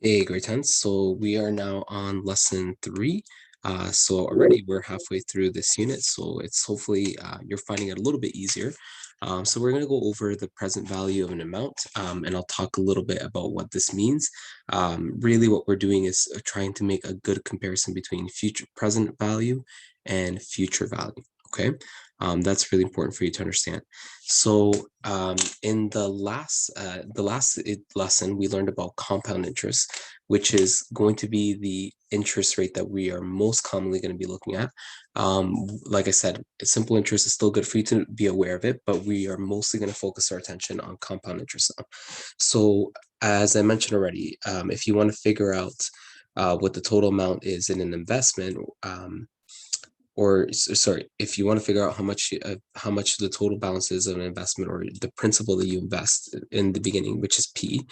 Hey, great tense. So we are now on lesson three. So already we're halfway through this unit, so it's hopefully you're finding it a little bit easier. So we're going to go over the present value of an amount, and I'll talk a little bit about what this means. Really, what we're doing is trying to make a good comparison between future present value and future value. Okay, that's really important for you to understand. So in the last lesson, we learned about compound interest, which is going to be the interest rate that we are most commonly going to be looking at. Like I said, simple interest is still good for you to be aware of it, but we are mostly going to focus our attention on compound interest now. So as I mentioned already, if you want to figure out what the total amount is in an investment, or sorry, if you want to figure out how much the total balance is of an investment or the principal that you invest in the beginning, which is P,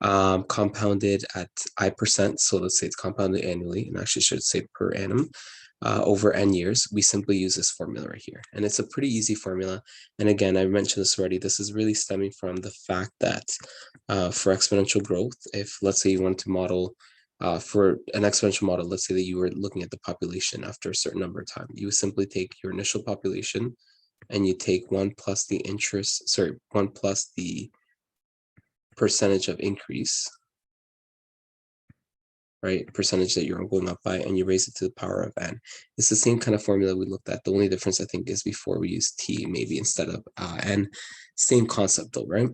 compounded at I%. So let's say it's compounded annually, and actually should say per annum, over n years. We simply use this formula right here, and it's a pretty easy formula. And again, I mentioned this already. This is really stemming from the fact that for exponential growth, if let's say you want to model for an exponential model, let's say that you were looking at the population after a certain number of time, you would simply take your initial population and you take 1 plus the interest, sorry, 1 plus the percentage of increase, right? Percentage that you're going up by, and you raise it to the power of n. It's the same kind of formula we looked at. The only difference I think is before we use t maybe instead of n. Same concept though, right?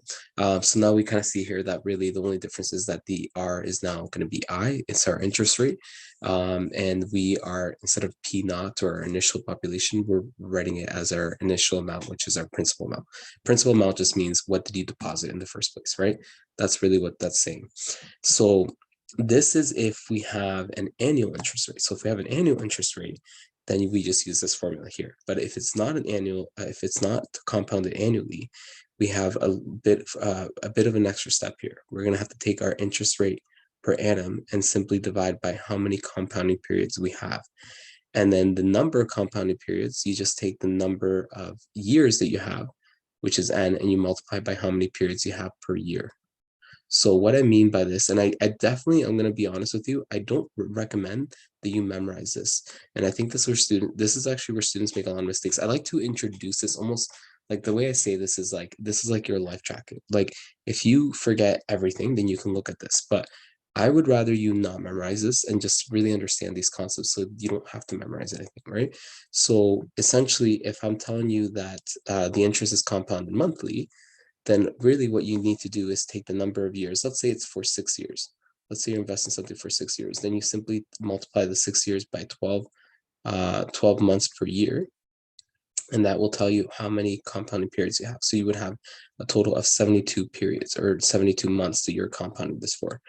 So now we kind of see here that really the only difference is that the r is now going to be I. It's our interest rate, and we are, instead of p naught or our initial population, we're writing it as our initial amount, which is our principal amount. Principal amount just means what did you deposit in the first place, right? That's really what that's saying. So this is if we have an annual interest rate. So if we have an annual interest rate, then we just use this formula here. But if it's not an annual, if it's not compounded annually, we have a bit of an extra step here. We're going to have to take our interest rate per annum and simply divide by how many compounding periods we have. And then the number of compounding periods, you just take the number of years that you have, which is n, and you multiply by how many periods you have per year. So what I mean by this, and I definitely, I'm going to be honest with you, I don't recommend that you memorize this. And I think this is actually where students make a lot of mistakes. I like to introduce this almost like the way I say this is like your life jacket. Like if you forget everything, then you can look at this. But I would rather you not memorize this and just really understand these concepts so you don't have to memorize anything, right? So essentially, if I'm telling you that the interest is compounded monthly, then really what you need to do is take the number of years. Let's say it's for 6 years. Let's say you're investing something for 6 years. Then you simply multiply the 6 years by 12 months per year. And that will tell you how many compounding periods you have. So you would have a total of 72 periods or 72 months that you're compounding this for.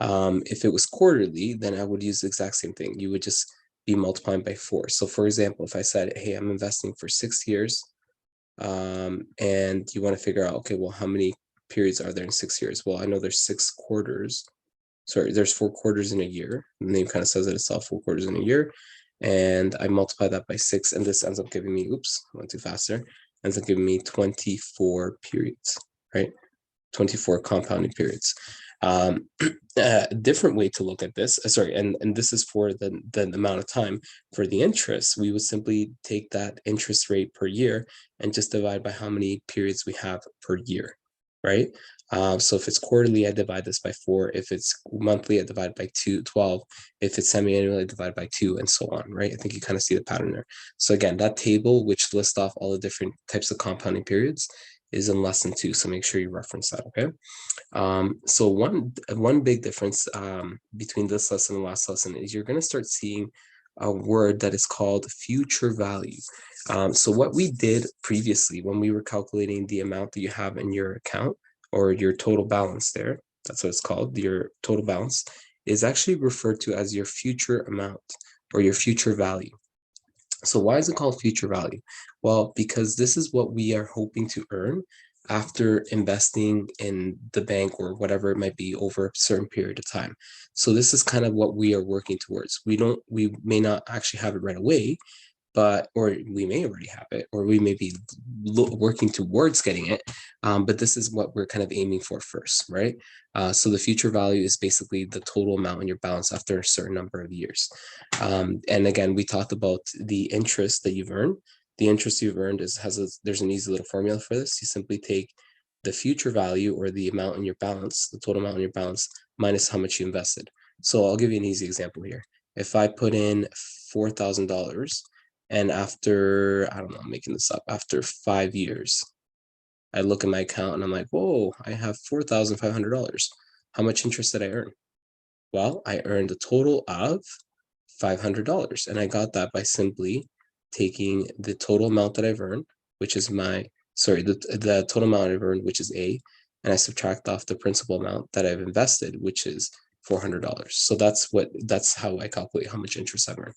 If it was quarterly, then I would use the exact same thing. You would just be multiplying by 4. So for example, if I said, hey, I'm investing for 6 years, and you want to figure out, okay, well, how many periods are there in 6 years? Well, I know there's 6 quarters. Sorry, there's 4 quarters in a year. The name kind of says it itself, 4 quarters in a year. And I multiply that by 6, and this ends up giving me, oops, went too fast there, ends up giving me 24 periods, right? 24 compounding periods. A different way to look at this, sorry, and this is for the amount of time. For the interest, we would simply take that interest rate per year and just divide by how many periods we have per year, right? So if it's quarterly, I divide this by 4. If it's monthly, I divide by 12. If it's semi-annually, I divide by 2, and so on, right? I think you kind of see the pattern there. So again, that table, which lists off all the different types of compounding periods, is in lesson 2. So make sure you reference that, okay? So one big difference between this lesson and last lesson is you're going to start seeing a word that is called future value. So what we did previously when we were calculating the amount that you have in your account or your total balance there, that's what it's called, your total balance, is actually referred to as your future amount or your future value. So why is it called future value? Well, because this is what we are hoping to earn after investing in the bank or whatever it might be over a certain period of time. So this is kind of what we are working towards. We may not actually have it right away, but, or we may already have it, or we may be working towards getting it. But this is what we're kind of aiming for first, right? So the future value is basically the total amount in your balance after a certain number of years. And again, we talked about the interest that you've earned. The interest you've earned there's an easy little formula for this. You simply take the future value, or the amount in your balance, the total amount in your balance, minus how much you invested. So I'll give you an easy example here. If I put in $4,000, and after, I don't know, I'm making this up, after 5 years, I look at my account and I'm like, whoa, I have $4,500. How much interest did I earn? Well, I earned a total of $500. And I got that by simply taking the total amount that I've earned, which is the total amount I've earned, which is A, and I subtract off the principal amount that I've invested, which is $400. So that's how I calculate how much interest I've earned.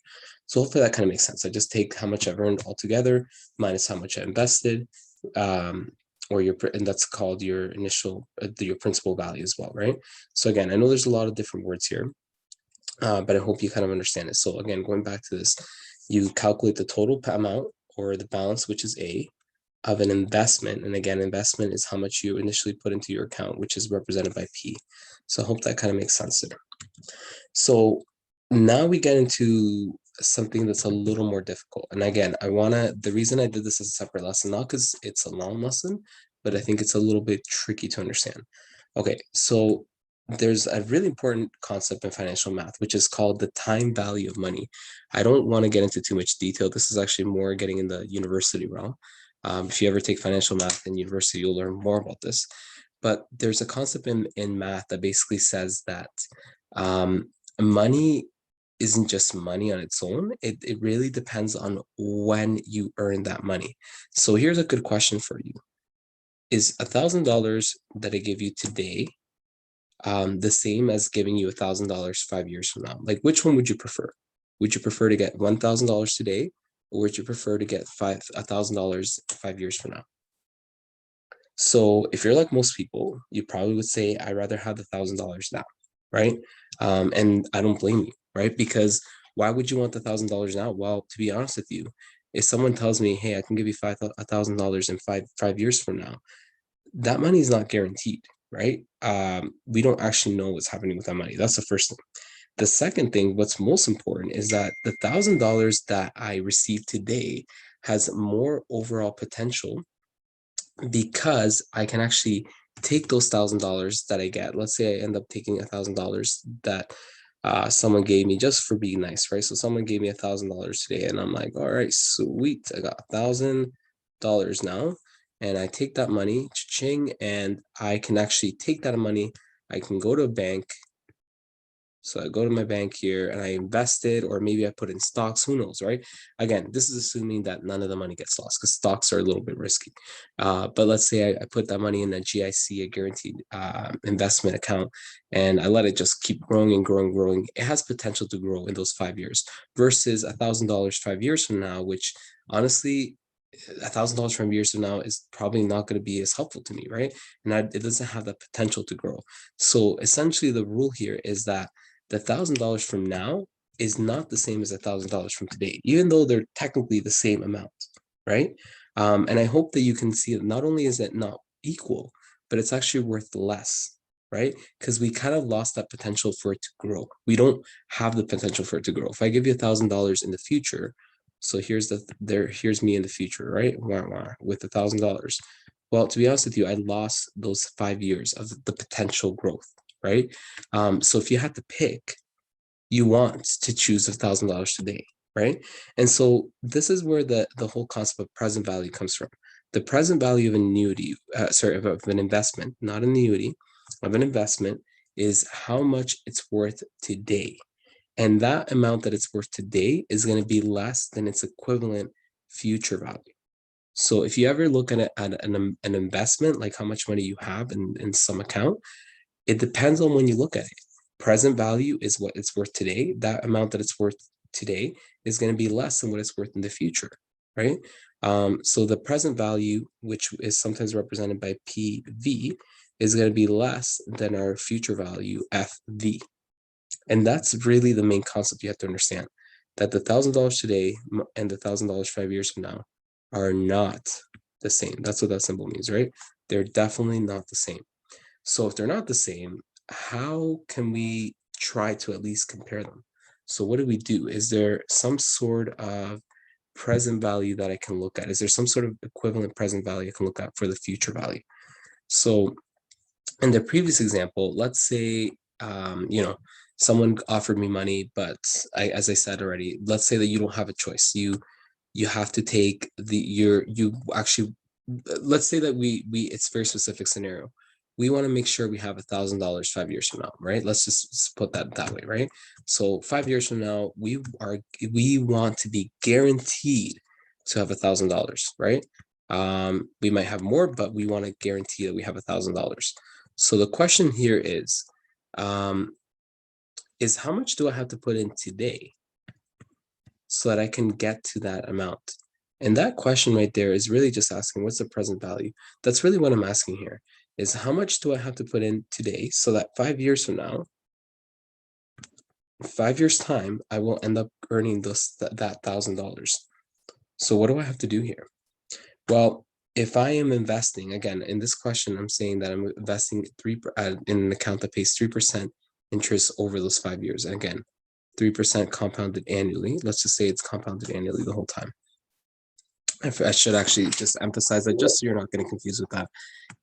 So hopefully that kind of makes sense. I just take how much I've earned altogether minus how much I invested, and that's called your initial, your principal value as well, right? So again, I know there's a lot of different words here, but I hope you kind of understand it. So again, going back to this, you calculate the total amount, or the balance, which is A, of an investment. And again, investment is how much you initially put into your account, which is represented by P. So I hope that kind of makes sense there. So now we get into something that's a little more difficult. And again, the reason I did this as a separate lesson, not because it's a long lesson, but I think it's a little bit tricky to understand. Okay, so there's a really important concept in financial math, which is called the time value of money. I don't want to get into too much detail. This is actually more getting in the university realm. If you ever take financial math in university, you'll learn more about this. But there's a concept in math that basically says that money isn't just money on its own. It really depends on when you earn that money. So here's a good question for you. Is $1,000 that I give you today the same as giving you $1,000 5 years from now? Like, which one would you prefer? Would you prefer to get $1,000 today, or would you prefer to get $1,000 5 years from now? So if you're like most people, you probably would say, I'd rather have the $1,000 now, right? And I don't blame you, right? Because why would you want the $1,000 now? Well, to be honest with you, if someone tells me, hey, I can give you $1,000 in five years from now, that money is not guaranteed, right? We don't actually know what's happening with that money. That's the first thing. The second thing, what's most important, is that the $1,000 that I receive today has more overall potential, because I can actually take those $1,000 that I get. Let's say I end up taking $1,000 that someone gave me just for being nice, right? So someone gave me $1,000 today, and I'm like, all right, sweet, I got $1,000 now, and I take that money, ching, and I can actually take that money. I can go to a bank. So I go to my bank here and I invest it, or maybe I put in stocks, who knows, right? Again, this is assuming that none of the money gets lost, because stocks are a little bit risky. But let's say I put that money in a GIC, a guaranteed investment account, and I let it just keep growing and growing, growing. It has potential to grow in those 5 years, versus $1,000 5 years from now, which honestly, $1,000 from years from now is probably not going to be as helpful to me, right? And it doesn't have the potential to grow. So essentially, the rule here is that the $1,000 from now is not the same as $1,000 from today, even though they're technically the same amount, right? And I hope that you can see that not only is it not equal, but it's actually worth less, right? Because we kind of lost that potential for it to grow. We don't have the potential for it to grow. If I give you $1,000 in the future, so here's me in the future, right? With $1,000. Well, to be honest with you, I lost those 5 years of the potential growth, right? So if you had to pick, you want to choose $1,000 today, right? And so this is where the whole concept of present value comes from. The present value of an annuity, of an investment, not an annuity, of an investment, is how much it's worth today. And that amount that it's worth today is going to be less than its equivalent future value. So if you ever look at an investment, like how much money you have in some account, it depends on when you look at it. Present value is what it's worth today. That amount that it's worth today is going to be less than what it's worth in the future, right? So the present value, which is sometimes represented by PV, is going to be less than our future value, FV. And that's really the main concept you have to understand. that the $1,000 today and the $1,000 5 years from now are not the same. That's what that symbol means, right? They're definitely not the same. So if they're not the same, how can we try to at least compare them? So what do we do? Is there some sort of present value that I can look at? Is there some sort of equivalent present value I can look at for the future value? So in the previous example, let's say, someone offered me money, but as I said already, let's say that you don't have a choice. You have to take let's say that we it's a very specific scenario. We want to make sure we have $1,000 5 years from now, right? Let's just put that way, right? So 5 years from now, we want to be guaranteed to have $1,000, right? We might have more, but we want to guarantee that we have $1,000. So the question here is how much do I have to put in today so that I can get to that amount? And that question right there is really just asking, what's the present value? That's really what I'm asking here, is how much do I have to put in today so that 5 years from now, 5 years time, I will end up earning that $1,000. So what do I have to do here? Well, if I am investing, again, in this question, I'm saying that I'm investing in an account that pays 3% interest over those 5 years. And again, 3% compounded annually. Let's just say it's compounded annually the whole time. I should actually just emphasize that just so you're not getting confused with that.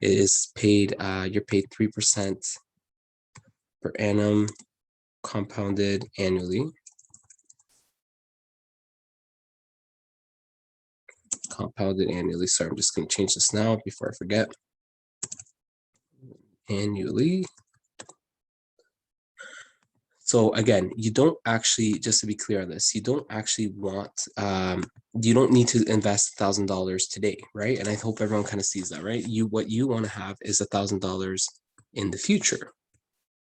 It is paid, you're paid 3% per annum compounded annually. Compounded annually. Sorry, I'm just going to change this now before I forget. Annually. So again, you don't actually, just to be clear on this, you don't actually want, you don't need to invest $1,000 today, right? And I hope everyone kind of sees that, right? What you want to have is $1,000 in the future.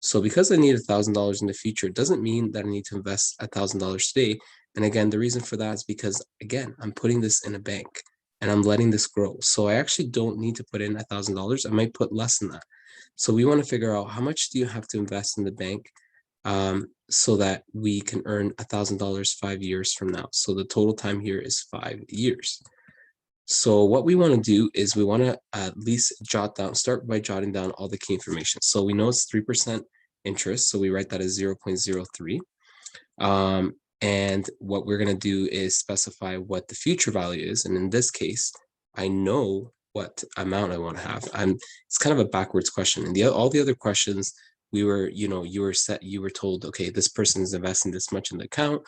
So because I need $1,000 in the future, it doesn't mean that I need to invest $1,000 today. And again, the reason for that is because, again, I'm putting this in a bank and I'm letting this grow. So I actually don't need to put in $1,000. I might put less than that. So we want to figure out how much do you have to invest in the bank so that we can earn $1,000 5 years from now. So the total time here is 5 years. So what we want to do is we want to at least start by jotting down all the key information. So we know it's 3% interest. So we write that as 0.03. And what we're going to do is specify what the future value is. And in this case, I know what amount I want to have. It's kind of a backwards question. And all the other questions, you were told, okay, this person is investing this much in the account.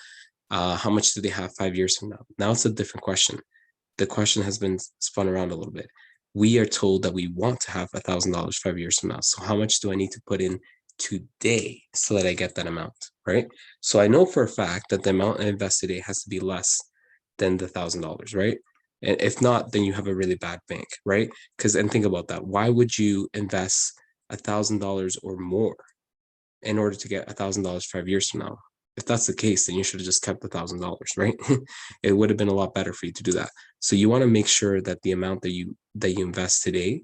How much do they have 5 years from now? Now it's a different question. The question has been spun around a little bit. We are told that we want to have $1,000 5 years from now. So how much do I need to put in today so that I get that amount, right? So I know for a fact that the amount I invest today has to be less than the $1,000, right? And if not, then you have a really bad bank, right? And think about that. Why would you invest $1,000 or more in order to get $1,000 5 years from now? If that's the case, then you should have just kept $1,000, right? It would have been a lot better for you to do that. So you want to make sure that the amount that you invest today,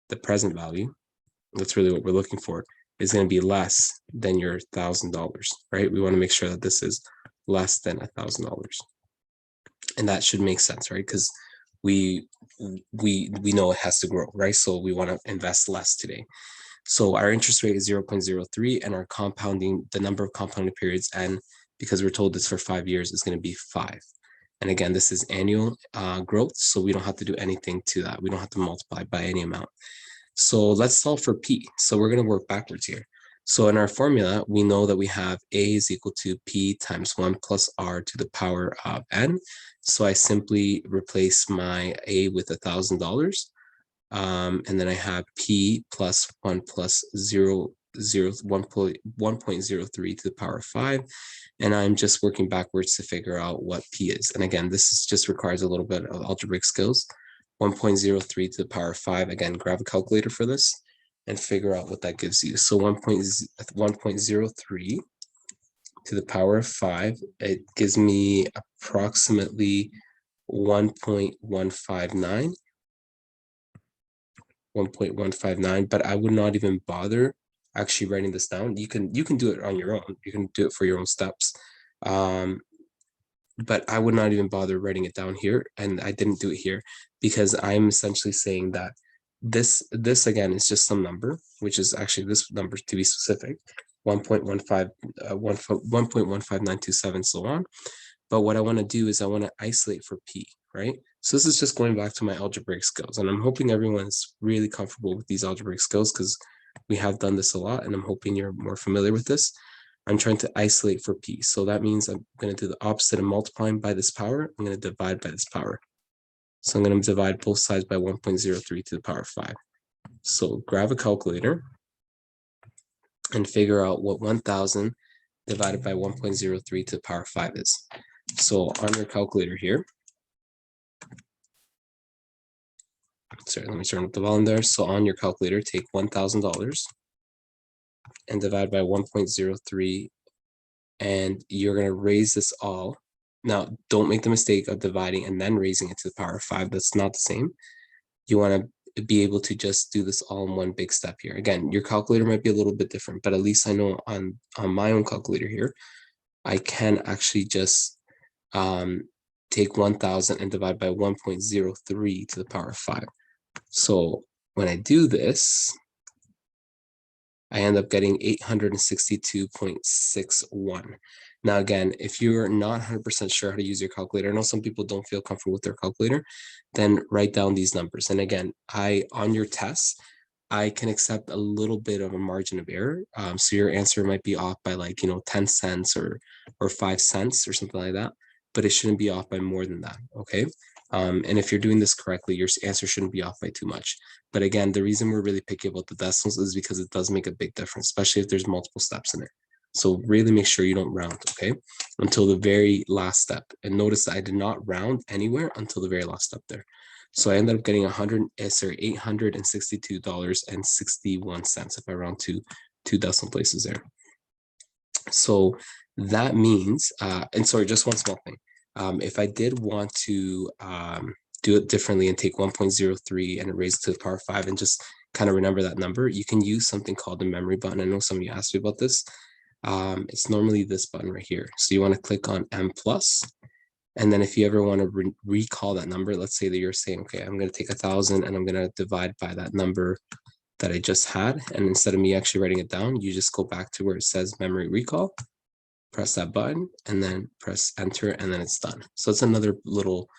the present value, that's really what we're looking for, is going to be less than your $1,000, right? We want to make sure that this is less than $1,000, and that should make sense, right? Because we know it has to grow, right? So we want to invest less today. So our interest rate is 0.03, and our compounding, the number of compounding periods, and because we're told this for 5 years, is going to be 5. And again, this is annual growth, so we don't have to do anything to that. We don't have to multiply by any amount. So let's solve for P. So we're going to work backwards here. So in our formula, we know that we have A is equal to P times 1 plus R to the power of N. So I simply replace my A with $1,000. And then I have P plus 1 plus 1.03 to the power of 5. And I'm just working backwards to figure out what P is. And again, this just requires a little bit of algebraic skills. 1.03 to the power of 5. Again, grab a calculator for this and figure out what that gives you. So 1.03 to the power of 5, it gives me approximately 1.159. 1.159, but I would not even bother actually writing this down. You can do it on your own. You can do it for your own steps. but I would not even bother writing it down here, and I didn't do it here because I'm essentially saying that this again is just some number, which is actually this number to be specific, 1.15, 1.15927, so on. But what I want to do is I want to isolate for P, right? So this is just going back to my algebraic skills, and I'm hoping everyone's really comfortable with these algebraic skills because we have done this a lot, and I'm hoping you're more familiar with this. I'm trying to isolate for P. So that means I'm going to do the opposite of multiplying by this power. I'm going to divide by this power. So I'm going to divide both sides by 1.03 to the power of 5. So grab a calculator and figure out what 1,000 divided by 1.03 to the power of 5 is. So on your calculator here, sorry, let me turn up the volume there. So on your calculator, take $1,000 and divide by 1.03, and you're going to raise this all. Now, don't make the mistake of dividing and then raising it to the power of 5. That's not the same. You want to be able to just do this all in one big step here. Again, your calculator might be a little bit different, but at least I know on my own calculator here, I can actually just take 1,000 and divide by 1.03 to the power of 5. So when I do this, I end up getting 862.61. Now, again, if you're not 100% sure how to use your calculator, I know some people don't feel comfortable with their calculator, then write down these numbers. And again, on your tests, I can accept a little bit of a margin of error. So your answer might be off by 10 cents or 5 cents or something like that, but it shouldn't be off by more than that, okay? And if you're doing this correctly, your answer shouldn't be off by too much. But again, the reason we're really picky about the decimals is because it does make a big difference, especially if there's multiple steps in it. So really make sure you don't round, okay? Until the very last step. And notice that I did not round anywhere until the very last step there. So I ended up getting $862.61 if I round to two decimal places there. So that means, and sorry, just one small thing. If I did want to do it differently and take 1.03 and raise it to the power of 5 and just kind of remember that number, you can use something called the memory button. I know some of you asked me about this. It's normally this button right here. So you want to click on M+. And then if you ever want to recall that number, let's say that you're saying, okay, I'm going to take 1,000 and I'm going to divide by that number that I just had. And instead of me actually writing it down, you just go back to where it says memory recall, press that button, and then press enter, and then it's done. So it's another little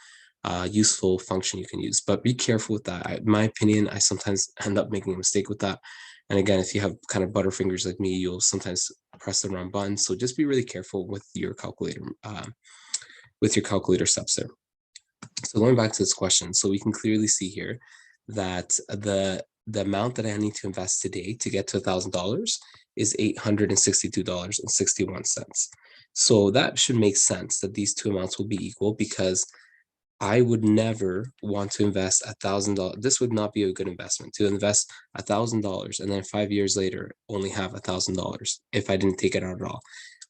useful function you can use, but be careful with that. In my opinion, I sometimes end up making a mistake with that. And again, if you have kind of butterfingers like me, you'll sometimes press the wrong button. So just be really careful with your calculator steps there. So going back to this question, so we can clearly see here that the amount that I need to invest today to get to $1,000 is $862.61. So that should make sense that these two amounts will be equal, because I would never want to invest $1,000. This would not be a good investment to invest $1,000 and then 5 years later only have $1,000 if I didn't take it out at all.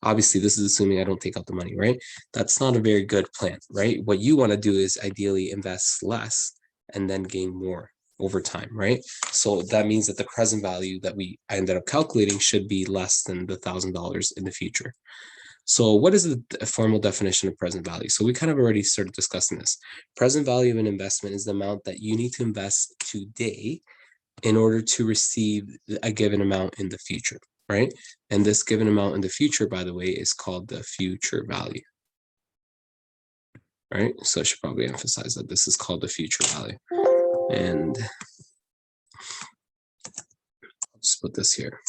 Obviously, this is assuming I don't take out the money, right? That's not a very good plan, right? What you want to do is ideally invest less and then gain more over time, right? So that means that the present value that I ended up calculating should be less than the $1,000 in the future. So what is the formal definition of present value? So we kind of already started discussing this. Present value of an investment is the amount that you need to invest today in order to receive a given amount in the future, right? And this given amount in the future, by the way, is called the future value. All right, so I should probably emphasize that this is called the future value. And I'll just put this here,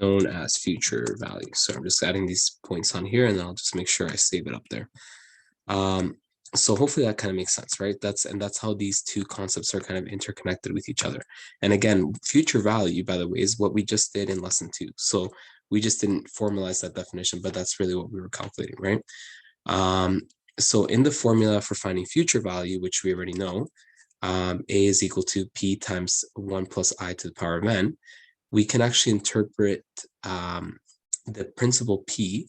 known as future value. So I'm just adding these points on here, and then I'll just make sure I save it up there. So hopefully that kind of makes sense, right? That's how these two concepts are kind of interconnected with each other. And again, future value, by the way, is what we just did in lesson 2. So we just didn't formalize that definition, but that's really what we were calculating, right? So in the formula for finding future value, which we already know, A is equal to P times 1 plus I to the power of N, we can actually interpret the principal P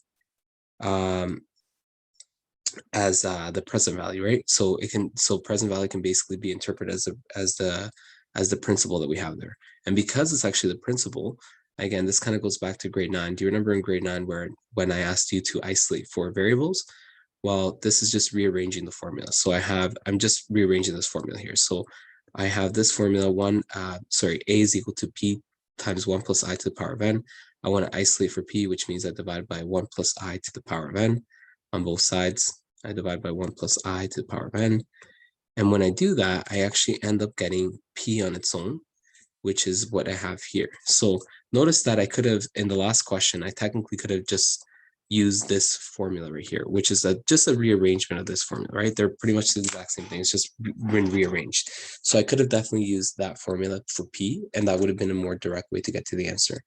as the present value, right? So present value can basically be interpreted as the principal that we have there. And because it's actually the principal, Again, this kind of goes back to grade 9. Do you remember in grade 9 where when I asked you to isolate for variables? Well, this is just rearranging the formula. So I'm just rearranging this formula here. So I have this formula A is equal to P times 1 plus I to the power of N. I want to isolate for P, which means I divide by 1 plus I to the power of N on both sides. I divide by 1 plus I to the power of N. And when I do that, I actually end up getting P on its own, which is what I have here. So notice that I could have, in the last question, I technically could have just used this formula right here, which is just a rearrangement of this formula, right? They're pretty much the exact same thing. It's just been rearranged. So I could have definitely used that formula for P, and that would have been a more direct way to get to the answer.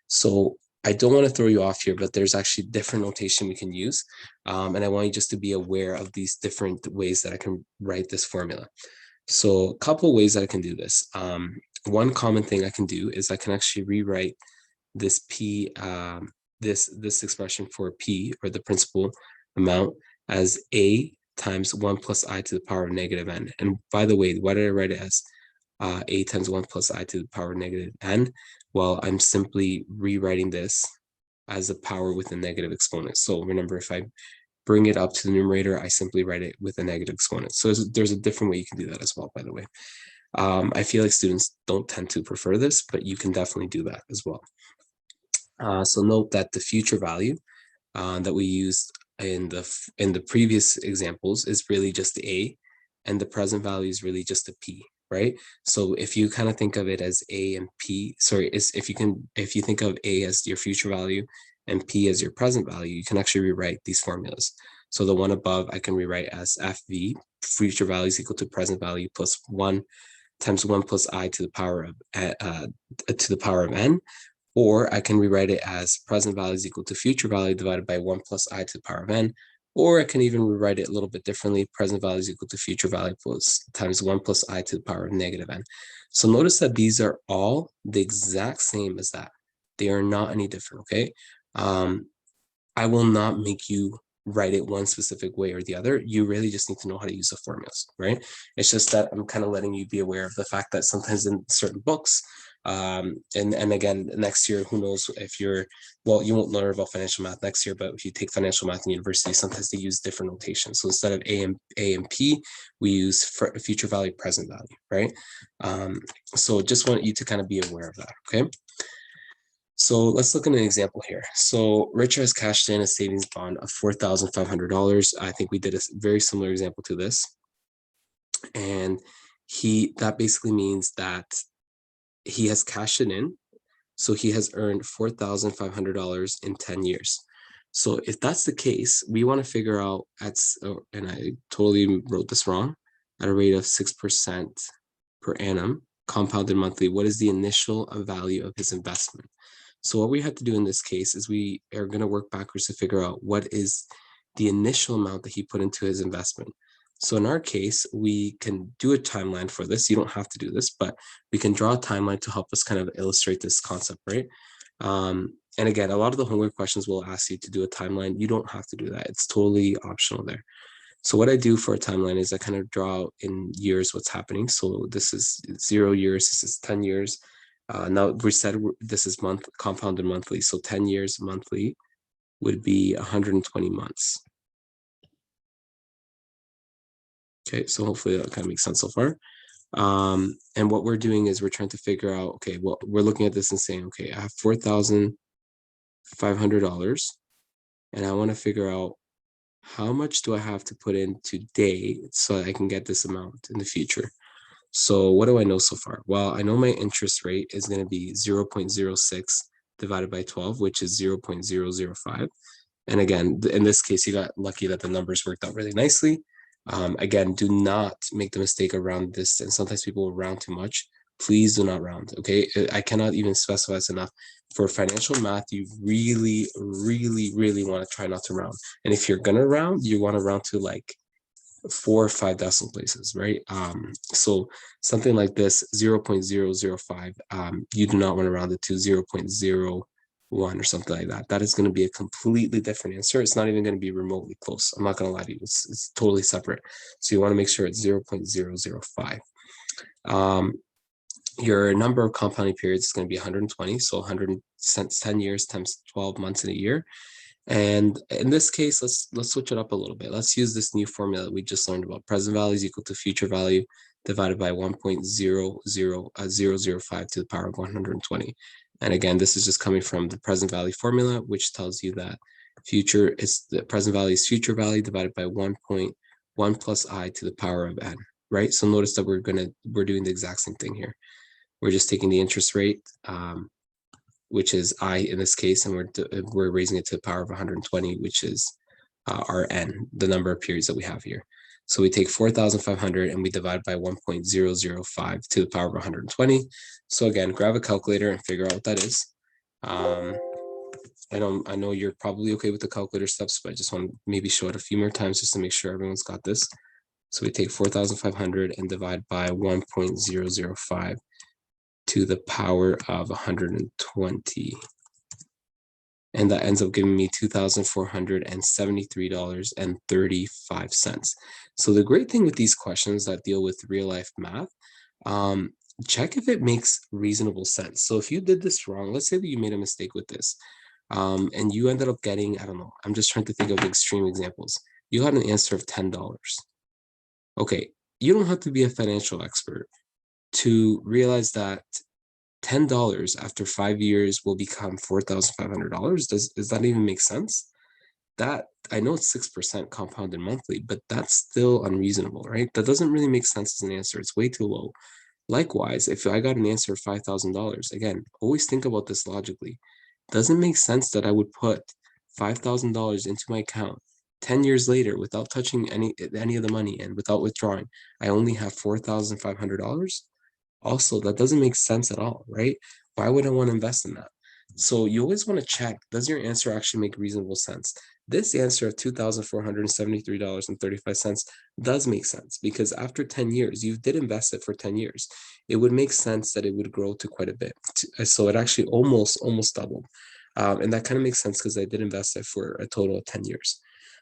So I don't want to throw you off here, but there's actually different notation we can use. And I want you just to be aware of these different ways that I can write this formula. So a couple of ways that I can do this. One common thing I can do is I can actually rewrite this P, this expression for P, or the principal amount, as A times 1 plus I to the power of negative N. And by the way, why did I write it as A times 1 plus I to the power of negative N? Well, I'm simply rewriting this as a power with a negative exponent. So remember, if I bring it up to the numerator, I simply write it with a negative exponent. So there's a different way you can do that as well, by the way. I feel like students don't tend to prefer this, but you can definitely do that as well. So note that the future value that we used in the previous examples is really just A, and the present value is really just a P, right? So if you kind of think of it as A and P, if you think of A as your future value and P as your present value, you can actually rewrite these formulas. So the one above I can rewrite as FV, future value is equal to present value plus 1 times 1 plus I to the power of N. Or I can rewrite it as present value is equal to future value divided by 1 plus I to the power of N. Or I can even rewrite it a little bit differently. Present value is equal to future value plus times 1 plus I to the power of negative N. So notice that these are all the exact same as that. They are not any different, okay? I will not make you write it one specific way or the other. You really just need to know how to use the formulas, right? It's just that I'm kind of letting you be aware of the fact that sometimes in certain books, and again, next year, who knows if you won't learn about financial math next year, but if you take financial math in university, sometimes they use different notation. So instead of A and P, we use future value, present value, right? So just want you to kind of be aware of that, okay? So let's look at an example here. So Richard has cashed in a savings bond of $4,500. I think we did a very similar example to this. And that basically means that he has cashed it in. So he has earned $4,500 in 10 years. So if that's the case, we want to figure out and I totally wrote this wrong, at a rate of 6% per annum, compounded monthly, what is the initial value of his investment? So what we have to do in this case is we are going to work backwards to figure out what is the initial amount that he put into his investment. So in our case, we can do a timeline for this. You don't have to do this, but we can draw a timeline to help us kind of illustrate this concept, right? And again, a lot of the homework questions will ask you to do a timeline. You don't have to do that. It's totally optional there. So what I do for a timeline is I kind of draw out in years what's happening. So this is 0 years, this is 10 years. Now we said this is compounded monthly. So 10 years monthly would be 120 months. Okay, so hopefully that kind of makes sense so far. And what we're doing is we're trying to figure out, okay, well, we're looking at this and saying, okay, I have $4,500 and I want to figure out how much do I have to put in today so I can get this amount in the future. So what do I know so far? Well, I know my interest rate is going to be 0.06 divided by 12, which is 0.005. And again, in this case, you got lucky that the numbers worked out really nicely. Again, do not make the mistake of round this. And sometimes people will round too much. Please do not round, okay? I cannot even specify this enough. For financial math, you really, really, really want to try not to round. And if you're going to round, you want to round to like 4 or 5 decimal places, right? So something like this, 0.005, you do not want to round it to 0.01 or something like that. That is going to be a completely different answer. It's not even going to be remotely close. I'm not going to lie to you. It's totally separate. So you want to make sure it's 0.005. your number of compounding periods is going to be 120. So 10 years times 12 months in a year. And in this case, let's switch it up a little bit. Let's use this new formula we just learned about. Present value is equal to future value divided by 1.00005 to the power of 120. And again, this is just coming from the present value formula, which tells you that the present value is future value divided by 1.1 plus I to the power of n, right? So notice that we're doing the exact same thing here. We're just taking the interest rate, which is I in this case, and we're raising it to the power of 120, which is our n, the number of periods that we have here. So we take 4,500 and we divide by 1.005 to the power of 120. So again, grab a calculator and figure out what that is. I know you're probably okay with the calculator steps, but I just want to maybe show it a few more times just to make sure everyone's got this. So we take 4,500 and divide by 1.005 to the power of 120. And that ends up giving me $2,473.35. So the great thing with these questions that deal with real life math, check if it makes reasonable sense. So if you did this wrong, let's say that you made a mistake with this, and you ended up getting, I don't know, I'm just trying to think of extreme examples. You got an answer of $10. Okay, you don't have to be a financial expert to realize that $10 after 5 years will become $4,500. Does that even make sense? That, I know it's 6% compounded monthly, but that's still unreasonable, right? That doesn't really make sense as an answer. It's way too low. Likewise, if I got an answer of $5,000, again, always think about this logically. Doesn't make sense that I would put $5,000 into my account 10 years later without touching any of the money and without withdrawing. I only have $4,500. Also, that doesn't make sense at all, right? Why would I want to invest in that? So you always want to check, does your answer actually make reasonable sense? This answer of $2,473.35 does make sense because after 10 years, you did invest it for 10 years. It would make sense that it would grow to quite a bit. So it actually almost doubled. And that kind of makes sense because I did invest it for a total of 10 years.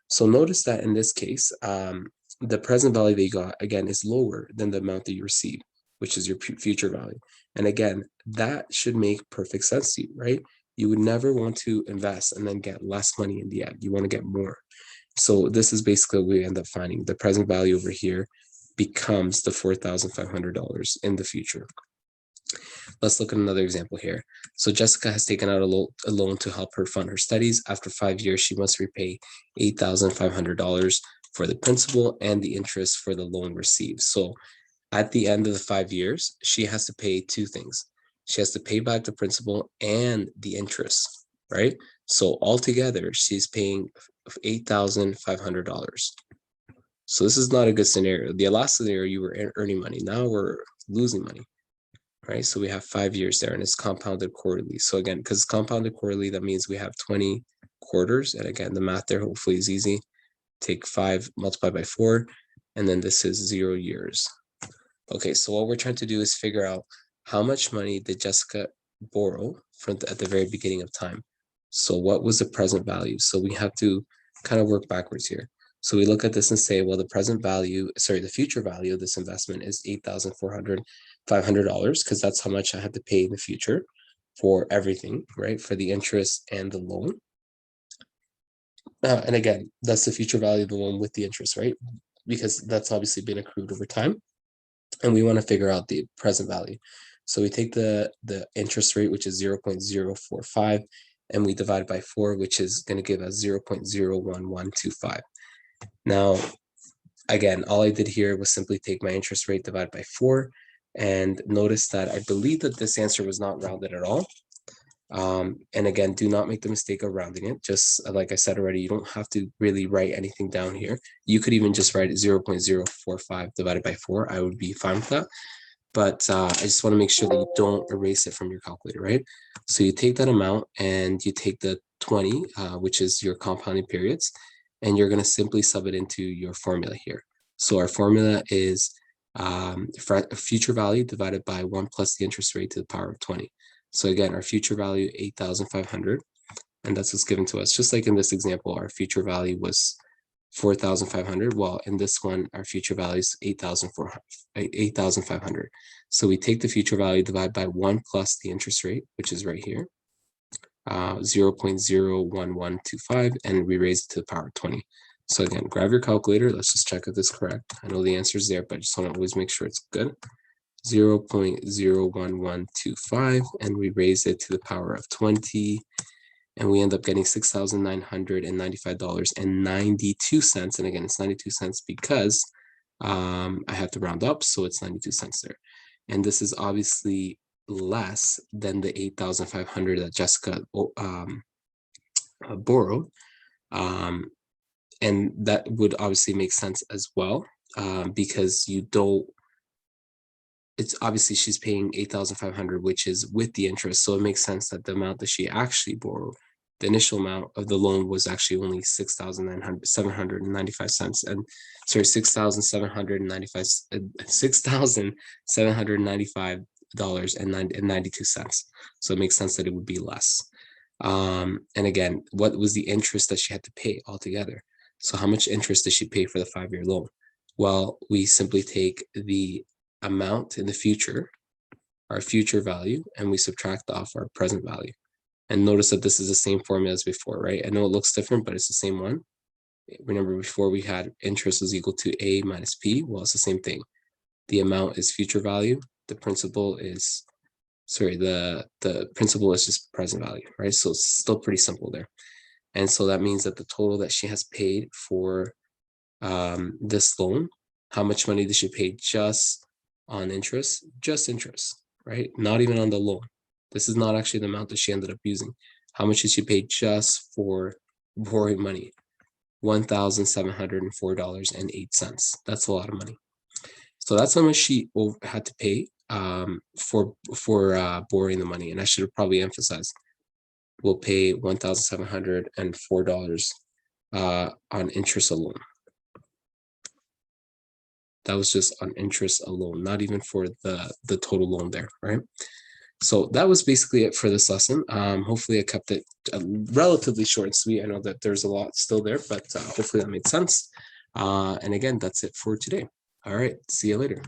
So notice that in this case, the present value that you got, again, is lower than the amount that you received, which is your future value. And again, that should make perfect sense to you, right? You would never want to invest and then get less money in the end. You want to get more. So this is basically what we end up finding. The present value over here becomes the $4,500 in the future. Let's look at another example here. So Jessica has taken out a loan to help her fund her studies. After 5 years, she must repay $8,500 for the principal and the interest for the loan received. So at the end of the 5 years, she has to pay two things. She has to pay back the principal and the interest, right? So altogether, she's paying $8,500. So this is not a good scenario. The last scenario, you were earning money. Now we're losing money, right? So we have 5 years there, and it's compounded quarterly. So again, because it's compounded quarterly, that means we have 20 quarters. And again, the math there hopefully is easy. Take 5 multiplied by 4, and then this is 0 years. Okay, so what we're trying to do is figure out how much money did Jessica borrow at the very beginning of time. So what was the present value? So we have to kind of work backwards here. So we look at this and say, well, the future value of this investment is $8,500, because that's how much I have to pay in the future for everything, right? For the interest and the loan. And again, that's the future value of the loan with the interest, right? Because that's obviously been accrued over time. And we want to figure out the present value. So we take the interest rate, which is 0.045, and we divide by 4, which is going to give us 0.01125. Now, again, all I did here was simply take my interest rate divided by 4, and notice that I believe that this answer was not rounded at all. And again, do not make the mistake of rounding it. Just like I said already, you don't have to really write anything down here. You could even just write 0.045 divided by 4. I would be fine with that. But I just want to make sure that you don't erase it from your calculator, right? So you take that amount and you take the 20, which is your compounding periods, and you're going to simply sub it into your formula here. So our formula is future value divided by 1 plus the interest rate to the power of 20. So again, our future value, 8,500, and that's what's given to us. Just like in this example, our future value was 4,500. Well, in this one, our future value is 8,500. So we take the future value, divide by 1 plus the interest rate, which is right here, 0.01125, and we raise it to the power of 20. So again, grab your calculator. Let's just check if this is correct. I know the answer is there, but I just want to always make sure it's good. 0.01125, and we raise it to the power of 20. And we end up getting $6,995.92. And again, it's 92 cents because I have to round up, so it's 92 cents there. And this is obviously less than the 8,500 that Jessica borrowed. And that would obviously make sense as well, because you don't, it's obviously she's paying 8,500, which is with the interest. So it makes sense that the amount that she actually borrowed, the initial amount of the loan was actually only 6,795 cents, and sorry, $6,795.92. So it makes sense that it would be less. And again, what was the interest that she had to pay altogether? So how much interest did she pay for the 5-year loan? Well, we simply take the amount in the future, our future value, and we subtract off our present value. And notice that this is the same formula as before, right? I know it looks different, but it's the same one. Remember, before we had interest was equal to A minus P. Well, it's the same thing. The amount is future value. The principal is, sorry, the principal is just present value, right? So it's still pretty simple there. And so that means that the total that she has paid for this loan, how much money did she pay just on interest? Just interest, right? Not even on the loan. This is not actually the amount that she ended up using. How much did she pay just for borrowing money? $1,704.08. That's a lot of money. So that's how much she had to pay for borrowing the money. And I should have probably emphasized, we'll pay $1,704 on interest alone. That was just on interest alone, not even for the total loan there, right? So that was basically it for this lesson. Hopefully I kept it relatively short and sweet. I know that there's a lot still there, but hopefully that made sense. And again, that's it for today. All right, see you later.